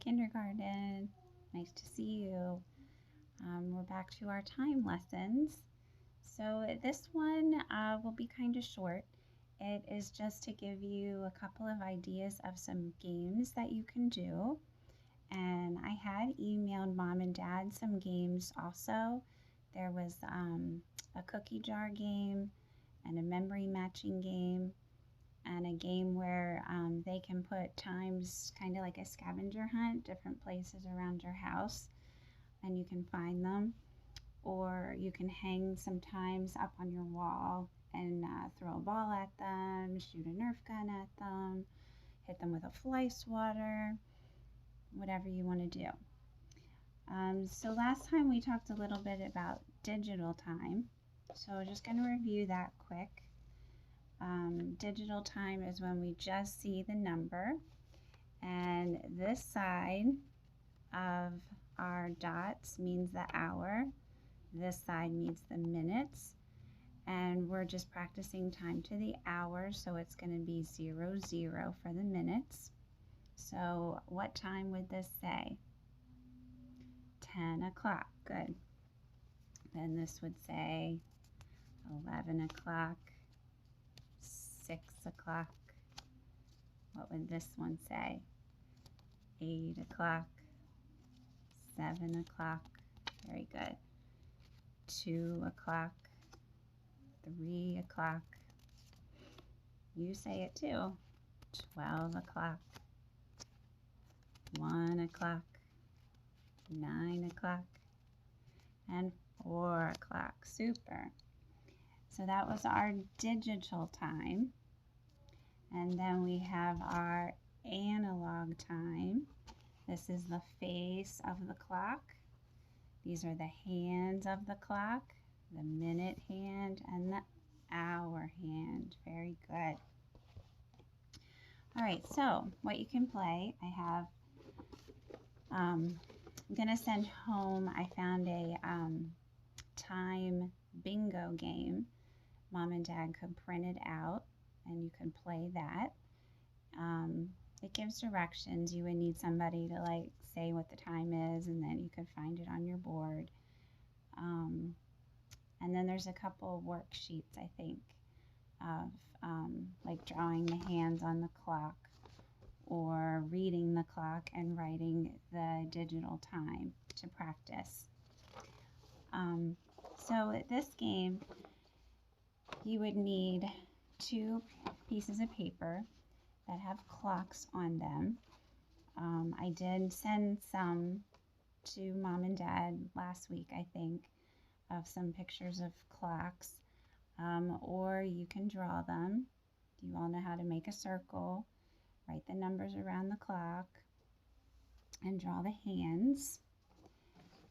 kindergarten. Nice to see you. We're back to our time lessons. So this one will be kind of short. It is just to give you a couple of ideas of some games that you can do. And I had emailed mom and dad some games also. There was a cookie jar game and a memory matching game and a game where they can put times, kind of like a scavenger hunt, different places around your house, and you can find them. Or you can hang some times up on your wall and throw a ball at them, shoot a Nerf gun at them, hit them with a fly swatter, whatever you want to do. So last time we talked a little bit about digital time. So just going to review that quick. Digital time is when we just see the number, and this side of our dots means the hour, this side means the minutes, and we're just practicing time to the hour, so it's going to be 00 for the minutes. So what time would this say? 10 o'clock. Good. Then this would say 11 o'clock, 6 o'clock. What would this one say? 8 o'clock, 7 o'clock. Very good. 2 o'clock, 3 o'clock. You say it too. 12 o'clock, 1 o'clock, 9 o'clock, and 4 o'clock. Super. So that was our digital time. And then we have our analog time. This is the face of the clock. These are the hands of the clock, the minute hand and the hour hand. Very good. All right, so what you can play, I'm gonna send home, I found a time bingo game. Mom and dad could print it out and you can play that. It gives directions. You would need somebody to like say what the time is, and then you could find it on your board. And then there's a couple worksheets, I think, of like drawing the hands on the clock or reading the clock and writing the digital time to practice. So at this game, you would need 2 pieces of paper that have clocks on them. I did send some to mom and dad last week, I think, of some pictures of clocks, or you can draw them. You all know how to make a circle, write the numbers around the clock, and draw the hands.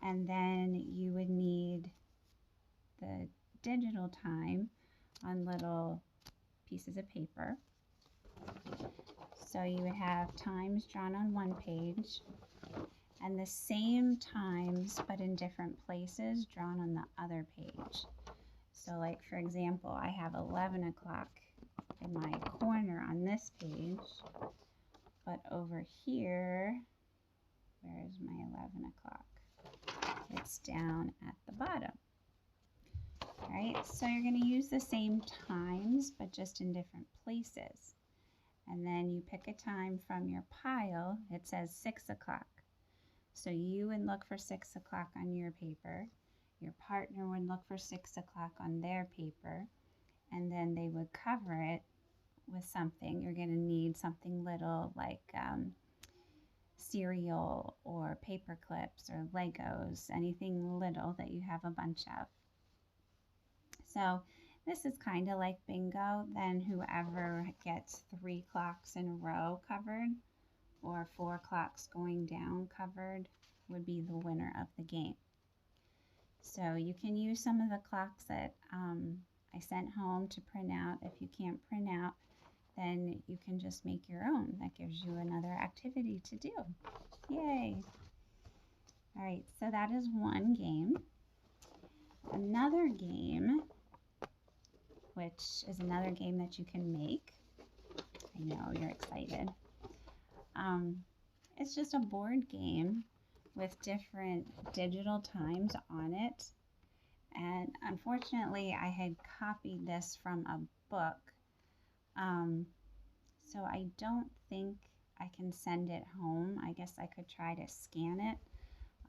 And then you would need the digital time on little pieces of paper. So you would have times drawn on one page and the same times but in different places drawn on the other page. So like for example, I have 11 o'clock in my corner on this page, but over here, where's my 11 o'clock? It's down at the bottom. All right, so you're going to use the same times but just in different places. And then you pick a time from your pile. It says 6 o'clock. So you would look for 6 o'clock on your paper. Your partner would look for 6 o'clock on their paper. And then they would cover it with something. You're going to need something little like cereal or paper clips or Legos, anything little that you have a bunch of. So this is kind of like bingo. Then whoever gets 3 clocks in a row covered or 4 clocks going down covered would be the winner of the game. So you can use some of the clocks that I sent home to print out. If you can't print out, then you can just make your own. That gives you another activity to do. Yay! All right, so that is one game. Another game, which is another game that you can make. I know you're excited. it's just a board game with different digital times on it. And unfortunately, I had copied this from a book. So I don't think I can send it home. I guess I could try to scan it,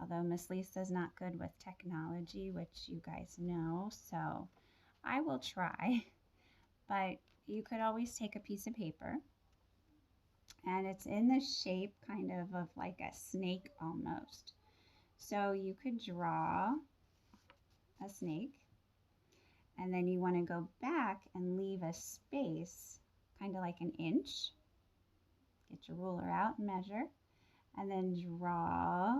although Miss Lisa's not good with technology, which you guys know, so I will try. But you could always take a piece of paper, and it's in the shape kind of like a snake almost. So you could draw a snake, and then you want to go back and leave a space, kind of like an inch. Get your ruler out and measure, and then draw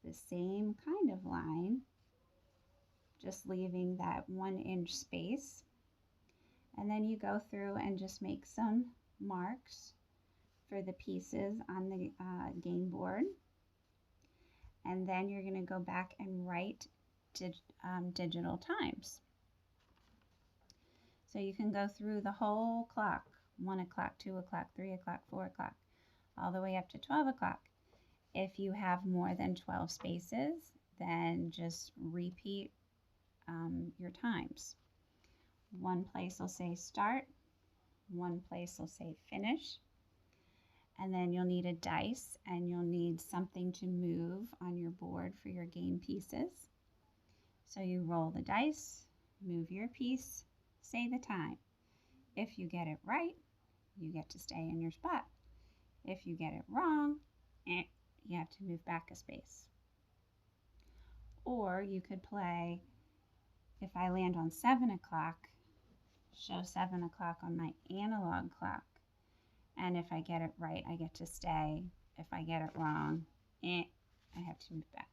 the same kind of line, just leaving that 1-inch space. And then you go through and just make some marks for the pieces on the game board. And then you're going to go back and write digital times. So you can go through the whole clock, 1 o'clock, 2 o'clock, 3 o'clock, 4 o'clock, all the way up to 12 o'clock. If you have more than 12 spaces, then just repeat your times. One place will say start, one place will say finish, and then you'll need a dice and you'll need something to move on your board for your game pieces. So you roll the dice, move your piece, say the time. If you get it right, you get to stay in your spot. If you get it wrong, you have to move back a space. Or you could play, if I land on 7 o'clock, show 7 o'clock on my analog clock. And if I get it right, I get to stay. If I get it wrong, I have to move back.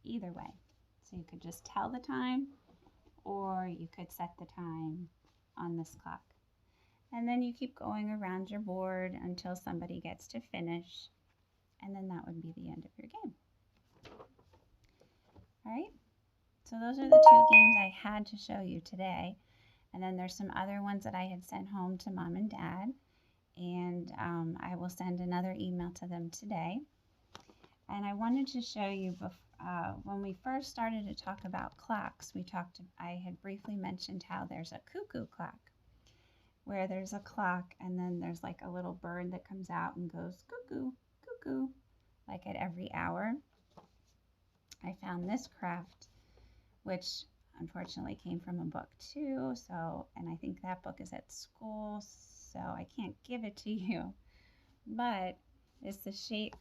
Either way. So you could just tell the time, or you could set the time on this clock. And then you keep going around your board until somebody gets to finish, and then that would be the end of your game. All right, so those are the 2 games I had to show you today. And then there's some other ones that I had sent home to Mom and Dad, and I will send another email to them today. And I wanted to show you, when we first started to talk about clocks, I had briefly mentioned how there's a cuckoo clock, where there's a clock and then there's like a little bird that comes out and goes cuckoo, cuckoo, like at every hour. I found this craft, which unfortunately came from a book too, and I think that book is at school, so I can't give it to you, but it's the shape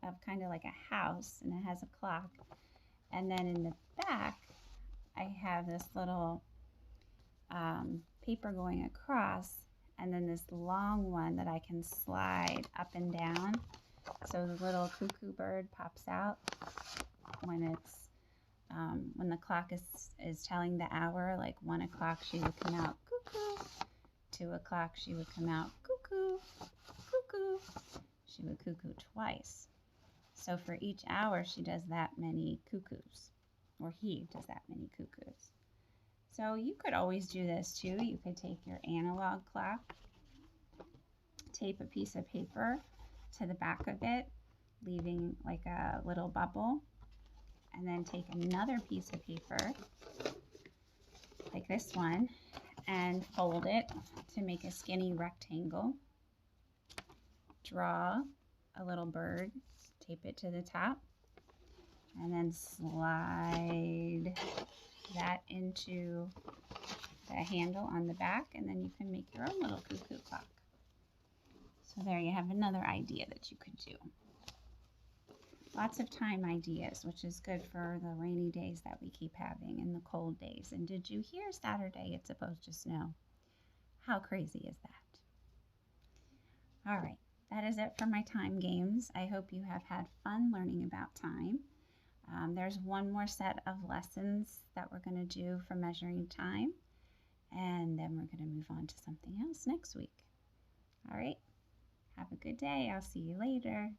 of kind of like a house, and it has a clock. And then in the back I have this little paper going across, and then this long one that I can slide up and down, so the little cuckoo bird pops out when the clock is telling the hour. Like 1 o'clock she would come out cuckoo, 2 o'clock she would come out cuckoo, cuckoo. She would cuckoo twice. So for each hour she does that many cuckoos, or he does that many cuckoos. So you could always do this too. You could take your analog clock, tape a piece of paper to the back of it, leaving like a little bubble, and then take another piece of paper, like this one, and fold it to make a skinny rectangle. Draw a little bird, tape it to the top, and then slide that into the handle on the back, and then you can make your own little cuckoo clock. So there you have another idea that you could do. Lots of time ideas, which is good for the rainy days that we keep having and the cold days. And did you hear Saturday it's supposed to snow? How crazy is that? All right, that is it for my time games. I hope you have had fun learning about time. There's one more set of lessons that we're going to do for measuring time, and then we're going to move on to something else next week. All right, have a good day. I'll see you later.